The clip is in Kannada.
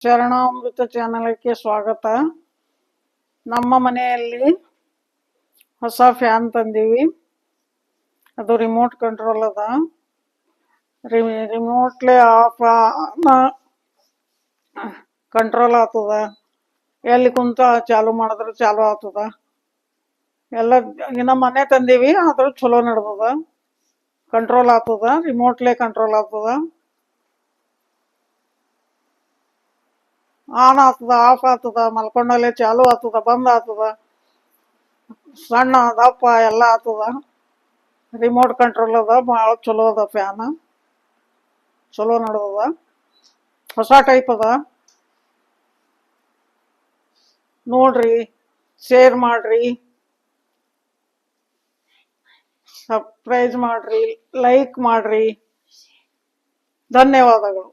ಚರಣಾಮೃತ ಚಾನಲ್ಗೆ ಸ್ವಾಗತ. ನಮ್ಮ ಮನೆಯಲ್ಲಿ ಹೊಸ ಫ್ಯಾನ್ ತಂದೀವಿ. ಅದು ರಿಮೋಟ್ ಕಂಟ್ರೋಲ್ ಅದ. ರಿಮೋಟ್ಲೆ ಆಫ್ ಕಂಟ್ರೋಲ್ ಆಗ್ತದ. ಎಲ್ಲಿ ಕುಂತ ಚಾಲು ಮಾಡಿದ್ರೆ ಚಾಲು ಆಗ್ತದ. ಎಲ್ಲ ಇನ್ನ ಮನೆ ತಂದೀವಿ, ಆದ್ರೂ ಚಲೋ ನಡ್ದದ. ಕಂಟ್ರೋಲ್ ಆಗ್ತದ, ರಿಮೋಟ್ಲೆ ಕಂಟ್ರೋಲ್ ಆಗ್ತದ. ಆನ್ ಆಗ್ತದ, ಆಫ್ ಆಗ್ತದ, ಮಲ್ಕೊಂಡಲ್ಲೇ ಚಾಲು ಆಗ್ತದ, ಬಂದ್ ಆಗ್ತದ, ಸಣ್ಣ ದಪ್ಪ ಎಲ್ಲ ಆಗ್ತದ. ರಿಮೋಟ್ ಕಂಟ್ರೋಲ್ ಅದ, ಭಾಳ ಚಲೋ ಅದ ಫ್ಯಾನ್. ಚಲೋ ನಡ್ದದ, ಹೊಸ ಟೈಪ್ ಅದ. ನೋಡ್ರಿ, ಶೇರ್ ಮಾಡ್ರಿ, ಸಬ್ಸ್ಕ್ರೈಬ್ ಮಾಡ್ರಿ, ಲೈಕ್ ಮಾಡ್ರಿ. ಧನ್ಯವಾದಗಳು.